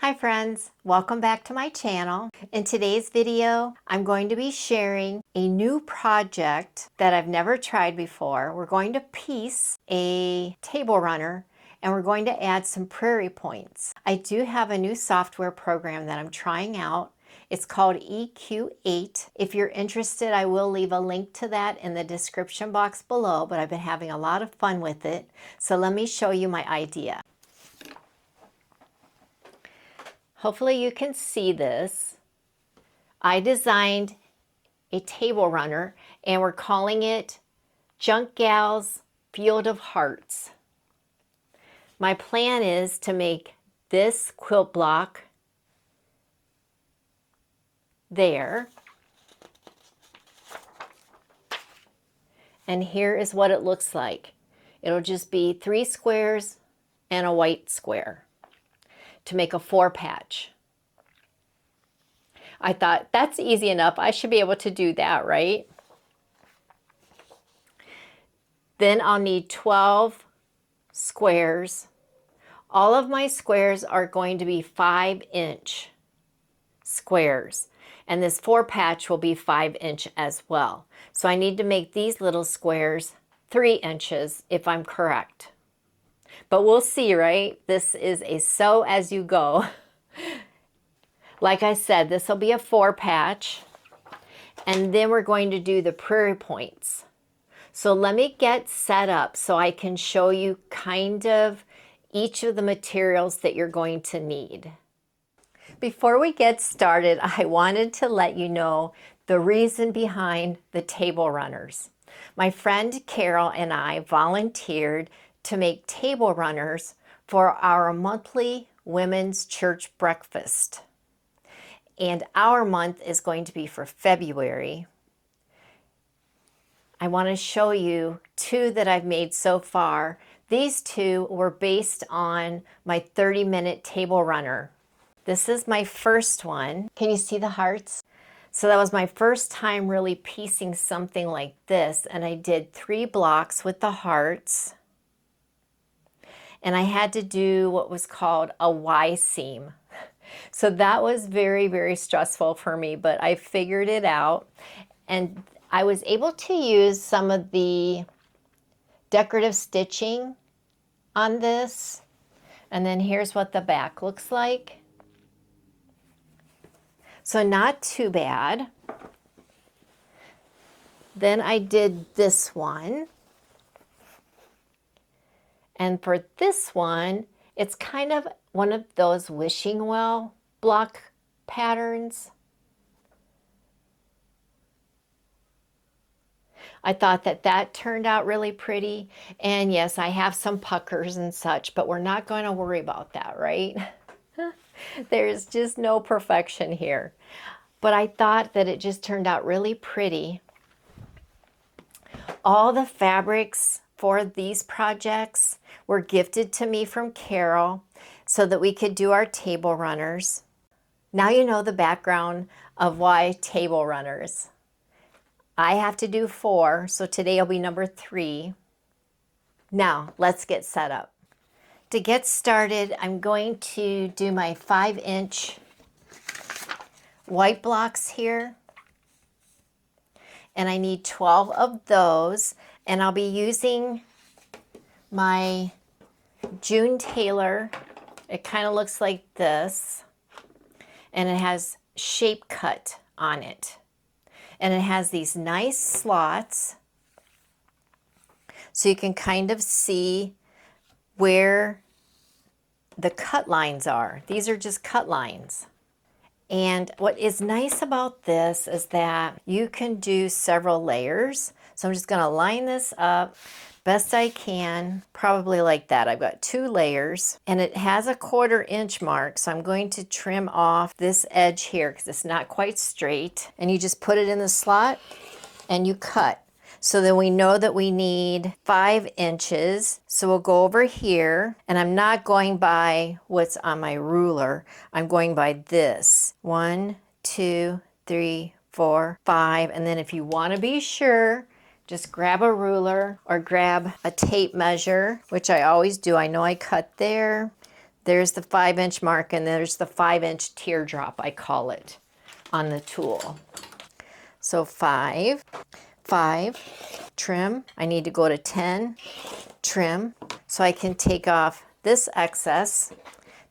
Hi friends, welcome back to my channel. In today's video, I'm going to be sharing a new project that I've never tried before. We're going to piece a table runner and we're going to add some Prairie points. I do have a new software program that I'm trying out. It's called EQ8. If you're interested, I will leave a link to that in the description box below, but I've been having a lot of fun with it. So let me show you my idea. Hopefully you can see this. I designed a table runner and we're calling it Junk Gal's Field of Hearts. My plan is to make this quilt block there. And here is what it looks like. It'll just be 3 squares and a white square to make a 4-patch. I thought that's easy enough. I should be able to do that, right? Then I'll need 12 squares. All of my squares are going to be 5-inch squares. And this 4-patch will be 5-inch as well. So I need to make these little squares 3 inches if I'm correct. But we'll see, right? This is a sew as you go. Like I said, this will be a 4-patch. And then we're going to do the Prairie points. So let me get set up so I can show you kind of each of the materials that you're going to need. Before we get started, I wanted to let you know the reason behind the table runners. My friend Carol and I volunteered to make table runners for our monthly women's church breakfast. And our month is going to be for February. I want to show you 2 that I've made so far. These 2 were based on my 30-minute table runner. This is my first one. Can you see the hearts? So that was my first time really piecing something like this, and I did 3 blocks with the hearts. And I had to do what was called a Y seam. So that was very, very stressful for me, but I figured it out. And I was able to use some of the decorative stitching on this. And then here's what the back looks like. So not too bad. Then I did this one. And for this one, it's kind of one of those wishing well block patterns. I thought that turned out really pretty. And yes, I have some puckers and such, but we're not going to worry about that, right? There's just no perfection here. But I thought that it just turned out really pretty. All the fabrics for these projects were gifted to me from Carol so that we could do our table runners. Now you know the background of why table runners. I have to do 4, so today will be number 3. Now let's get set up. To get started, I'm going to do my 5-inch white blocks here. And I need 12 of those. And I'll be using my June Taylor. It kind of looks like this. And it has shape cut on it. And it has these nice slots. So you can kind of see where the cut lines are. These are just cut lines. And what is nice about this is that you can do several layers. So I'm just going to line this up best I can, probably like that. I've got 2 layers and it has a 1/4 inch mark. So I'm going to trim off this edge here because it's not quite straight. And you just put it in the slot and you cut. So then we know that we need 5 inches. So we'll go over here, and I'm not going by what's on my ruler. I'm going by this. 1, 2, 3, 4, 5. And then if you want to be sure, just grab a ruler or grab a tape measure, which I always do. I know I cut there, There's the 5-inch mark, and there's the 5-inch teardrop, I call it, on the tool. So 5, 5, trim. I need to go to 10, trim. So I can take off this excess.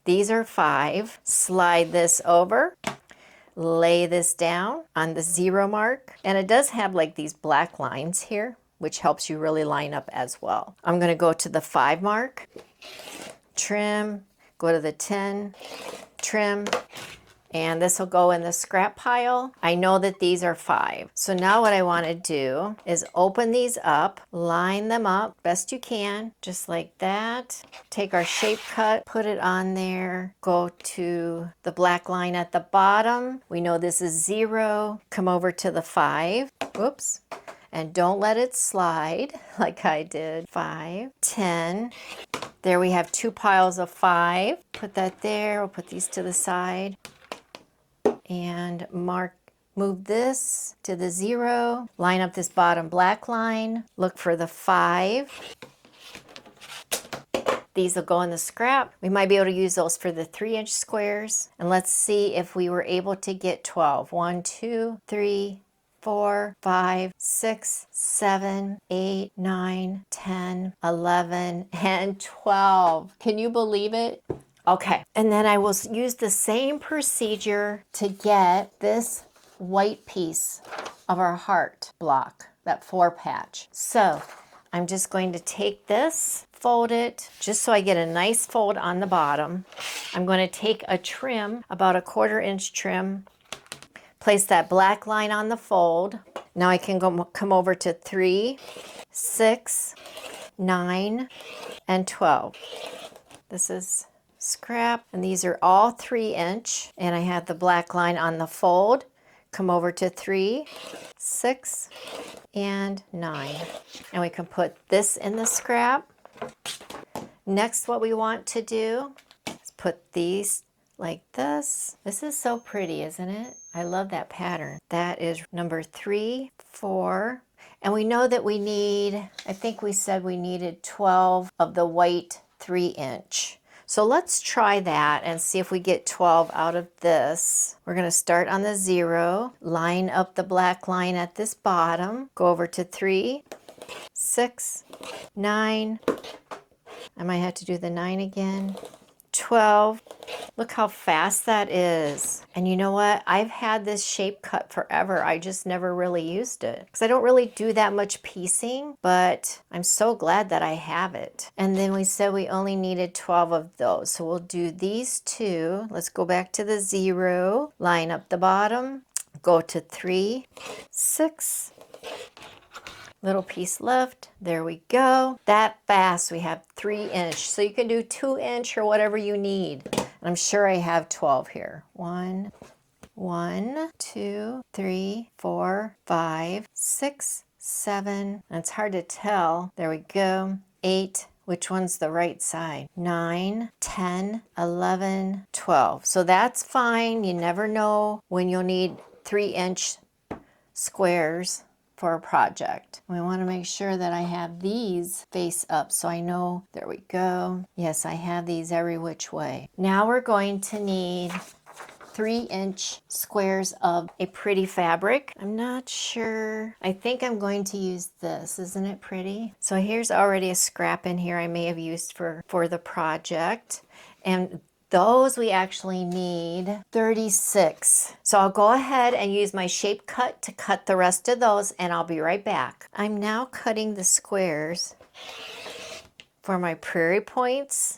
These are 5. Slide this over. Lay this down on the 0 mark. And it does have like these black lines here, which helps you really line up as well. I'm going to go to the 5 mark, trim, go to the 10, trim, and this will go in the scrap pile. I know that these are 5. So now what I want to do is open these up, line them up best you can, just like that. Take our shape cut, put it on there, go to the black line at the bottom. We know this is 0. Come over to the 5. Whoops. And don't let it slide like I did. 5, 10. There we have 2 piles of 5. Put that there. We'll put these to the side. And move this to the 0. Line up this bottom black line. Look for the 5. These will go in the scrap. We might be able to use those for the 3-inch squares. And let's see if we were able to get 12. 1, 2, 3, 4, 5, 6, 7, 8, 9, 10, 11, and 12. Can you believe it? Okay, and then I will use the same procedure to get this white piece of our heart block, that 4 patch. So I'm just going to take this, fold it, just so I get a nice fold on the bottom. I'm going to take a trim, about a 1/4 inch trim, place that black line on the fold. Now I can come over to 3, 6, 9, and 12. This is scrap, and these are all 3-inch, and I have the black line on the fold. Come over to 3, 6, and 9, and we can put this in the scrap. Next, what we want to do is put these like this. This is so pretty, isn't it? I love that pattern. That is number 3, 4, and we know that we need, I think we said we needed 12 of the white 3-inch. So let's try that and see if we get 12 out of this. We're going to start on the 0, line up the black line at this bottom, go over to 3, 6, 9. I might have to do the 9 again. 12. Look how fast that is. And you know what? I've had this shape cut forever. I just never really used it because I don't really do that much piecing, but I'm so glad that I have it. And then we said we only needed 12 of those. So we'll do these 2. Let's go back to the 0, line up the bottom, go to 3, 6, little piece left. There we go. That fast. We have 3-inch. So you can do 2-inch or whatever you need. And I'm sure I have 12 here. 1, 2, 3, 4, 5, 6, 7. And it's hard to tell. There we go. 8. Which one's the right side? 9, 10, 11, 12. So that's fine. You never know when you'll need 3-inch squares for a project. We want to make sure that I have these face up so I know. There we go. Yes, I have these every which way. Now we're going to need 3-inch squares of a pretty fabric. I'm not sure. I think I'm going to use this. Isn't it pretty? So here's already a scrap in here I may have used for the project. And those we actually need 36. So I'll go ahead and use my shape cut to cut the rest of those, and I'll be right back. I'm now cutting the squares for my prairie points.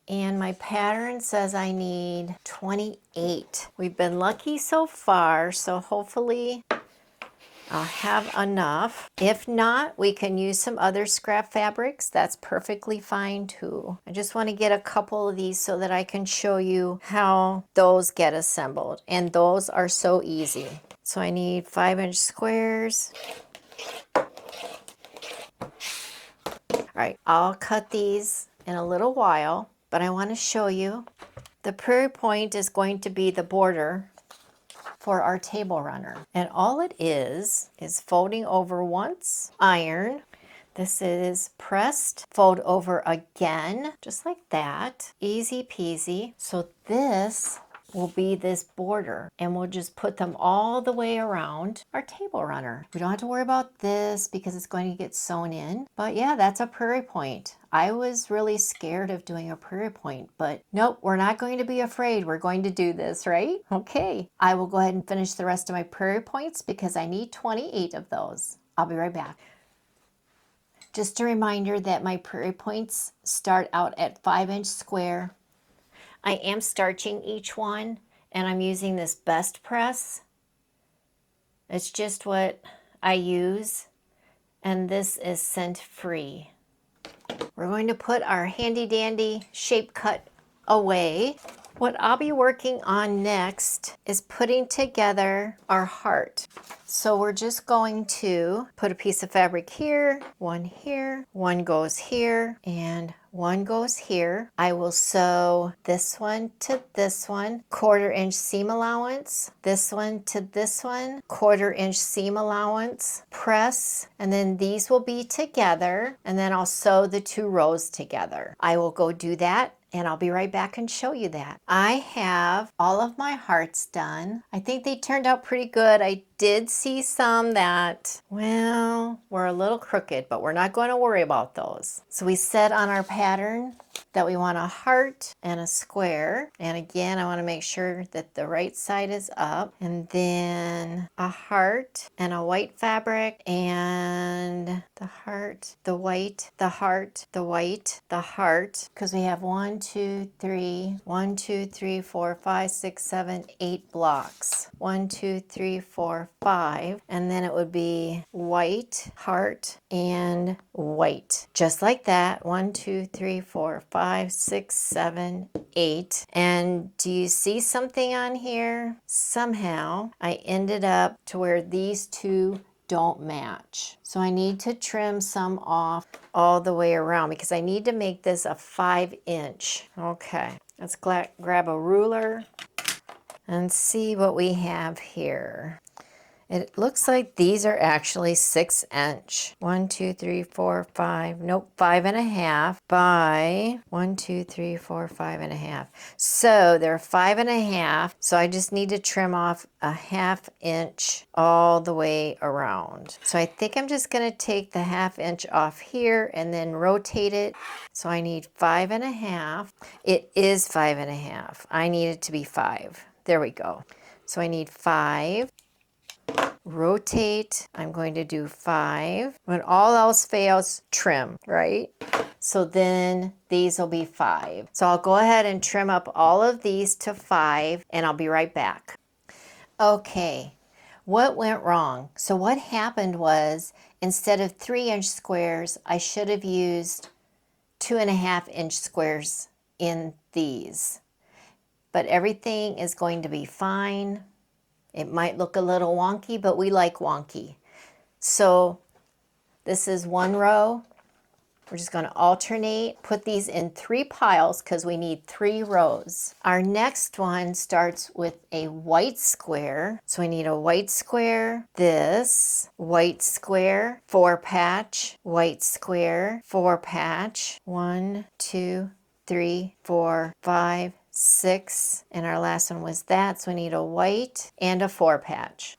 And my pattern says I need 28. We've been lucky so far, so hopefully I'll have enough. If not, we can use some other scrap fabrics. That's perfectly fine too. I just want to get a couple of these so that I can show you how those get assembled. And those are so easy. So I need 5-inch squares. All right, I'll cut these in a little while, but I want to show you. The prairie point is going to be the border for our table runner. And all it is folding over once, iron, This is pressed, fold over again, just like that. Easy peasy. So this will be this border, and we'll just put them all the way around our table runner. We don't have to worry about this because it's going to get sewn in. But yeah, that's a prairie point. I was really scared of doing a prairie point, but nope, we're not going to be afraid. We're going to do this, right? Okay, I will go ahead and finish the rest of my prairie points because I need 28 of those. I'll be right back. Just a reminder that my prairie points start out at 5-inch square. I am starching each one, and I'm using this best press. It's just what I use, and this is scent free. We're going to put our handy dandy shape cut away. What I'll be working on next is putting together our heart. So we're just going to put a piece of fabric here, one goes here, and one goes here. I will sew this one to this one, 1/4 inch seam allowance, this one to this one, 1/4 inch seam allowance, press, and then these will be together, and then I'll sew the 2 rows together. I will go do that, and I'll be right back and show you that. I have all of my hearts done. I think they turned out pretty good. I did see some that, well, were a little crooked, but we're not going to worry about those. So we said on our pattern that we want a heart and a square. And again, I want to make sure that the right side is up. And then a heart and a white fabric and the heart, the white, the heart, the white, the heart. Because we have 1, 2, 3, 1, 2, 3, 4, 5, 6, 7, 8 blocks. 1, 2, 3, 4, 5. And then it would be white, heart, and white. Just like that. 1, 2, 3, 4, 5, 6, 7, 8. And do you see something on here? Somehow I ended up to where these two don't match. So I need to trim some off all the way around because I need to make this a 5-inch. Okay, let's grab a ruler and see what we have here. It looks like these are actually 6-inch. 1, 2, 3, 4, 5. Nope, 5.5 by 1, 2, 3, 4, 5.5. So they're 5.5. So I just need to trim off a 1/2 inch all the way around. So I think I'm just going to take the 1/2 inch off here and then rotate it. So I need 5.5. It is 5.5. I need it to be 5. There we go. So I need 5. Rotate, I'm going to do 5. When all else fails, trim, right? So then these will be 5. So I'll go ahead and trim up all of these to 5 and I'll be right back. Okay, what went wrong? So what happened was instead of 3-inch squares, I should have used 2.5-inch squares in these. But everything is going to be fine. It might look a little wonky, but we like wonky. So this is one row. We're just going to alternate, put these in 3 piles because we need 3 rows. Our next one starts with a white square. So we need a white square, this, white square, 4 patch, white square, 4 patch, 1, 2, 3, 4, 5, 6, and our last one was that, so we need a white and a 4 patch.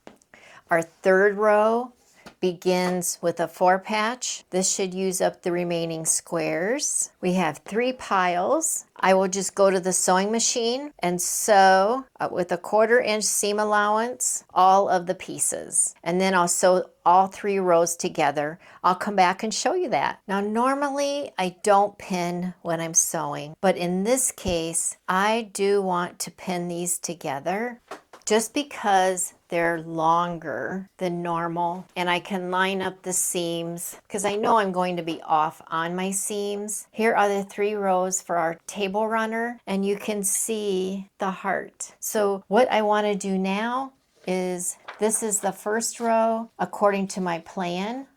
Our third row begins with a 4 patch. This should use up the remaining squares. We have 3 piles. I will just go to the sewing machine and sew with a 1/4 inch seam allowance all of the pieces. And then I'll sew all 3 rows together. I'll come back and show you that. Now normally I don't pin when I'm sewing, but in this case I do want to pin these together just because they're longer than normal and I can line up the seams because I know I'm going to be off on my seams. Here are the 3 rows for our table runner and you can see the heart. So what I want to do now is this is the first row according to my plan.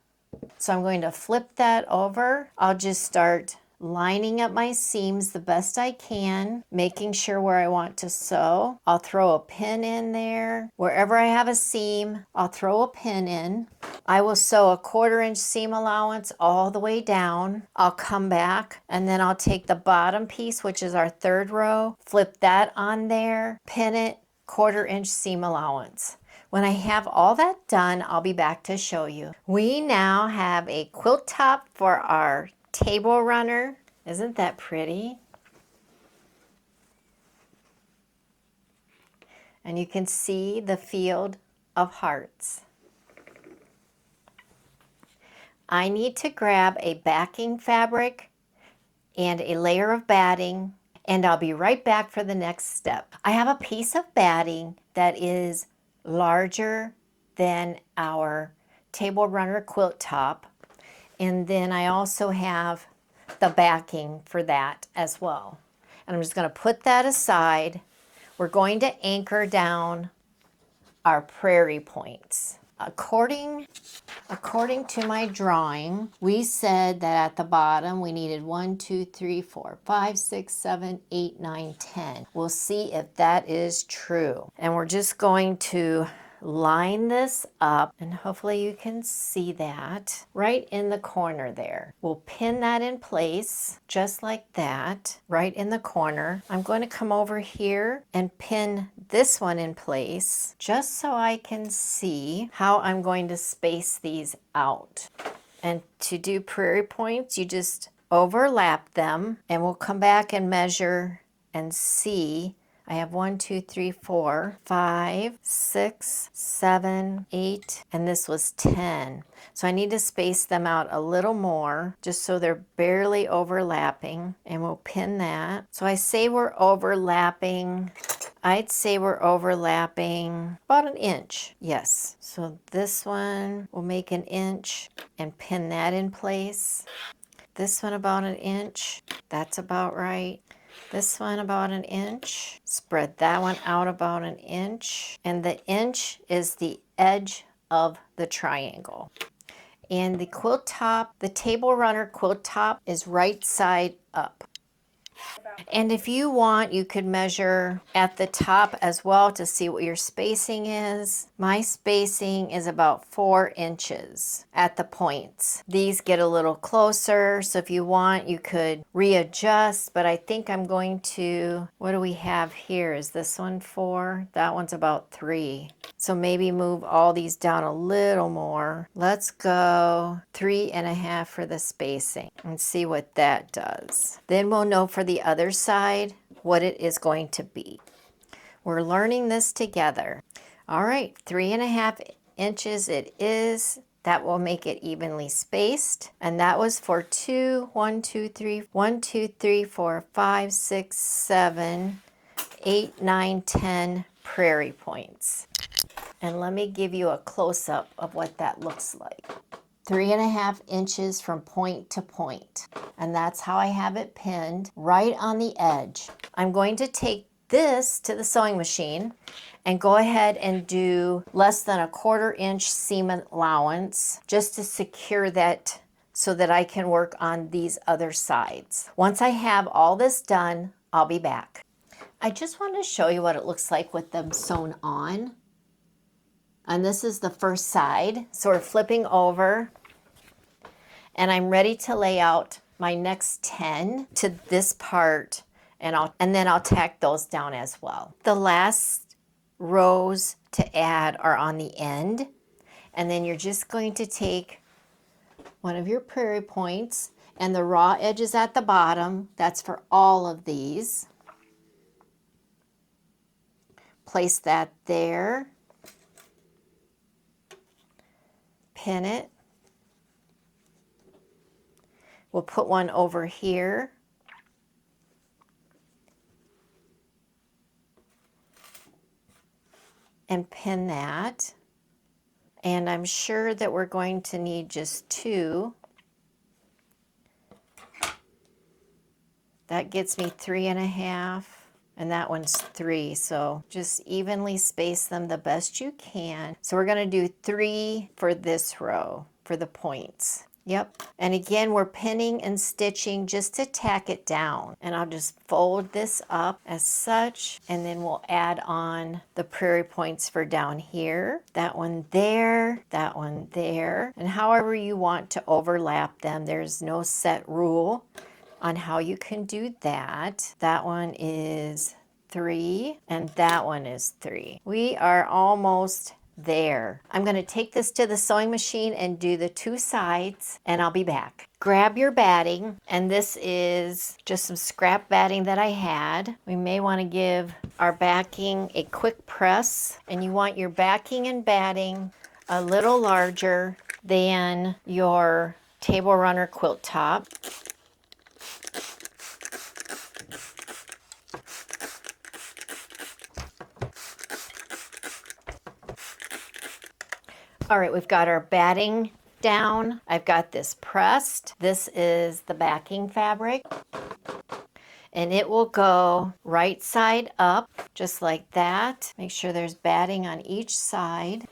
So I'm going to flip that over. I'll just start lining up my seams the best I can, making sure where I want to sew. I'll throw a pin in there. Wherever I have a seam, I'll throw a pin in. I will sew a 1/4 inch seam allowance all the way down. I'll come back and then I'll take the bottom piece, which is our 3rd row, flip that on there, pin it, 1/4 inch seam allowance. When I have all that done, I'll be back to show you. We now have a quilt top for our table runner. Isn't that pretty? And you can see the field of hearts. I need to grab a backing fabric and a layer of batting, and I'll be right back for the next step. I have a piece of batting that is larger than our table runner quilt top, and then I also have the backing for that as well. And I'm just going to put that aside. We're going to anchor down our prairie points. According to my drawing, we said that at the bottom we needed 1, 2, 3, 4, 5, 6, 7, 8, 9, 10. We'll see if that is true. And we're just going to line this up, and hopefully you can see that right in the corner there. We'll pin that in place just like that, right in the corner. I'm going to come over here and pin this one in place just so I can see how I'm going to space these out. And to do prairie points, you just overlap them, and we'll come back and measure and see. I have 1, 2, 3, 4, 5, 6, 7, 8, and this was 10. So I need to space them out a little more just so they're barely overlapping, and we'll pin that. So I say we're overlapping, I'd say we're overlapping about 1 inch. Yes. So this one we'll make 1 inch and pin that in place. This one about 1 inch. That's about right. This one about 1 inch. Spread that one out about 1 inch. And the inch is the edge of the triangle. And the quilt top, the table runner quilt top is right side up. And if you want, you could measure at the top as well to see what your spacing is. My spacing is about 4 inches at the points. These get a little closer, so if you want, you could readjust, but I think I'm going to, what do we have here? Is this one 4? That one's about 3. So maybe move all these down a little more. Let's go 3.5 for the spacing and see what that does. Then we'll know for the other side what it is going to be. We're learning this together. All right, 3.5 inches it is. That will make it evenly spaced. And that was for 1, 2, 3, 4, 5, 6, 7, 8, 9, 10 prairie points. And let me give you a close-up of what that looks like. 3.5 inches from point to point. And that's how I have it pinned right on the edge. I'm going to take this to the sewing machine and go ahead and do less than 1/4 inch seam allowance just to secure that so that I can work on these other sides. Once I have all this done, I'll be back. I just want to show you what it looks like with them sewn on. And this is the first side. So we're flipping over and I'm ready to lay out my next 10 to this part, and then I'll tack those down as well. The last rows to add are on the end, and then you're just going to take one of your prairie points, and the raw edge is at the bottom. That's for all of these. Place that there. Pin it. We'll put one over here. And pin that. And I'm sure that we're going to need just 2. That gets me 3.5, and that one's 3. So just evenly space them the best you can. So we're going to do 3 for this row, for the points. Yep. And again, we're pinning and stitching just to tack it down. And I'll just fold this up as such, and then we'll add on the prairie points for down here. That one there, that one there. And however you want to overlap them, there's no set rule on how you can do that. That one is 3, and that one is 3. We are almost there. I'm going to take this to the sewing machine and do the 2 sides, and I'll be back. Grab your batting, and this is just some scrap batting that I had. We may want to give our backing a quick press, and you want your backing and batting a little larger than your table runner quilt top. All right, we've got our batting down. I've got this pressed. This is the backing fabric. And it will go right side up, just like that. Make sure there's batting on each side.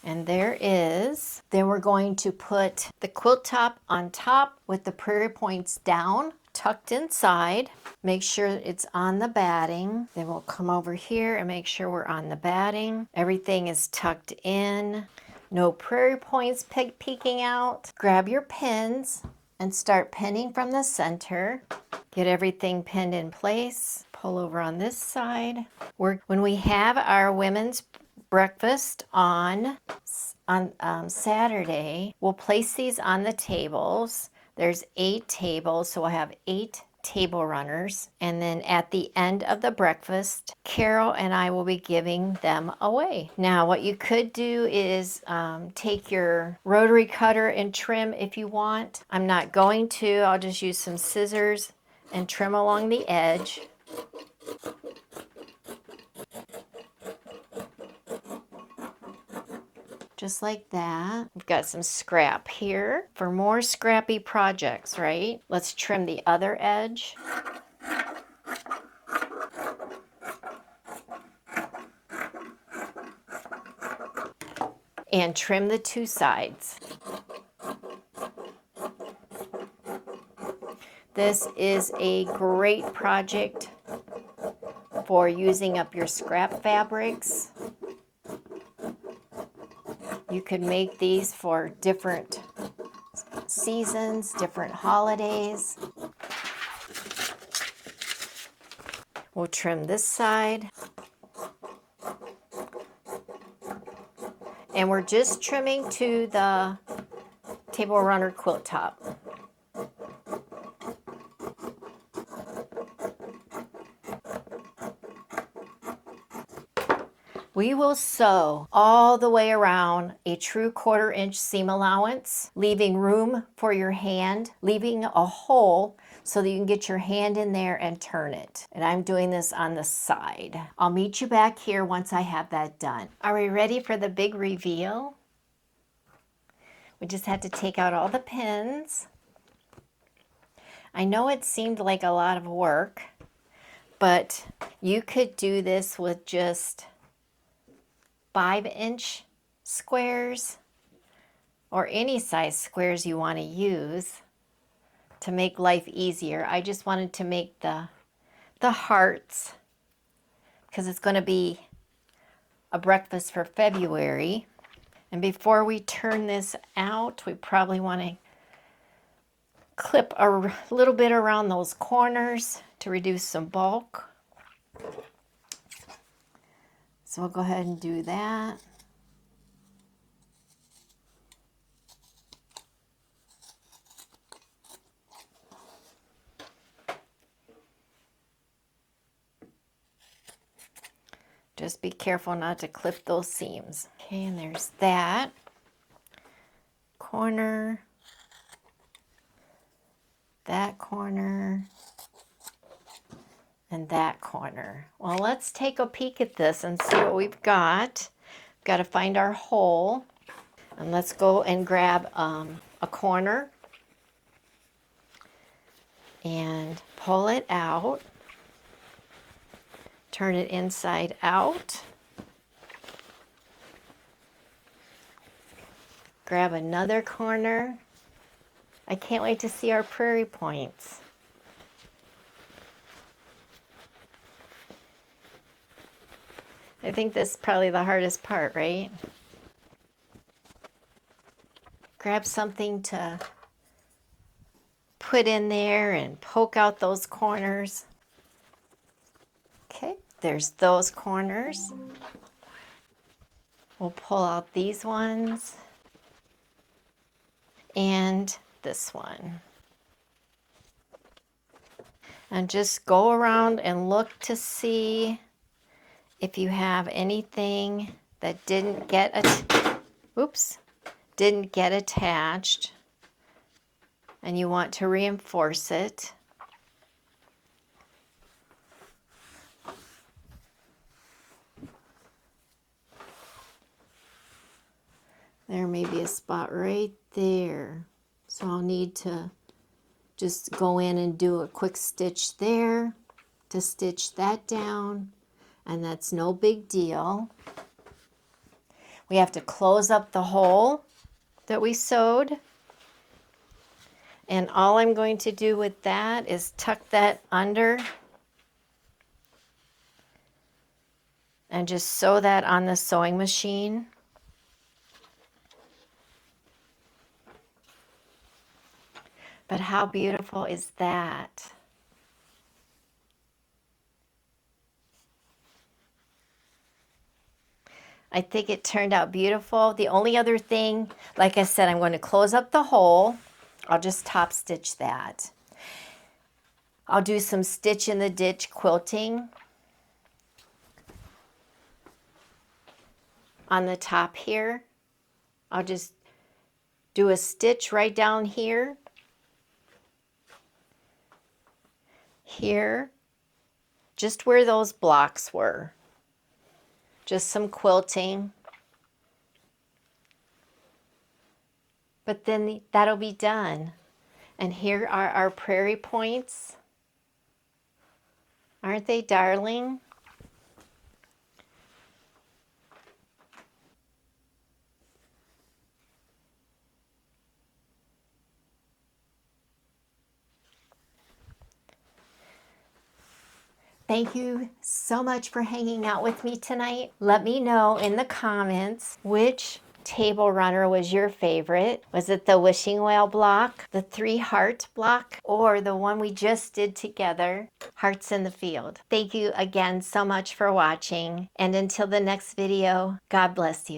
And there is. Then we're going to put the quilt top on top with the prairie points down, tucked inside. Make sure it's on the batting. Then we'll come over here and make sure we're on the batting. Everything is tucked in. No prairie points peeking out. Grab your pins and start pinning from the center. Get everything pinned in place. Pull over on this side. When we have our women's breakfast on Saturday, we'll place these on the tables. There's 8 tables, so we'll have 8 table runners. And then at the end of the breakfast, Carol and I will be giving them away. Now, what you could do is take your rotary cutter and trim if you want. I'm not going to. I'll just use some scissors and trim along the edge. Just like that. We've got some scrap here for more scrappy projects, right? Let's trim the other edge. And trim the 2 sides. This is a great project for using up your scrap fabrics. You could make these for different seasons, different holidays. We'll trim this side. And we're just trimming to the table runner quilt top. We will sew all the way around a true 1/4 inch seam allowance, leaving room for your hand, leaving a hole so that you can get your hand in there and turn it. And I'm doing this on the side. I'll meet you back here once I have that done. Are we ready for the big reveal? We just had to take out all the pins. I know it seemed like a lot of work, but you could do this with just 5-inch squares or any size squares you want to use to make life easier. I just wanted to make the hearts because it's going to be a breakfast for February. And before we turn this out, we probably want to clip a little bit around those corners to reduce some bulk. So we'll go ahead and do that. Just be careful not to clip those seams. Okay, and there's that corner, that corner, and that corner. Well, let's take a peek at this and see what we've got. We've got to find our hole. And let's go and grab a corner and pull it out. Turn it inside out. Grab another corner I can't wait to see our prairie points. I think this is probably the hardest part, right? Grab something to put in there and poke out those corners. Okay, there's those corners. We'll pull out these ones and this one. And just go around and look to see if you have anything that didn't get attached and you want to reinforce it. There may be a spot right there. So I'll need to just go in and do a quick stitch there to stitch that down, and that's no big deal. We have to close up the hole that we sewed, and all I'm going to do with that is tuck that under and just sew that on the sewing machine. But how beautiful is that? I think it turned out beautiful. The only other thing, like I said, I'm going to close up the hole. I'll just top stitch that. I'll do some stitch in the ditch quilting on the top here. I'll just do a stitch right down here. Here, just where those blocks were. Just some quilting. But then that'll be done. And here are our prairie points. Aren't they darling? Thank you so much for hanging out with me tonight. Let me know in the comments which table runner was your favorite. Was it the wishing well block, the 3 heart block, or the one we just did together, Hearts in the Field? Thank you again so much for watching, and until the next video, God bless you.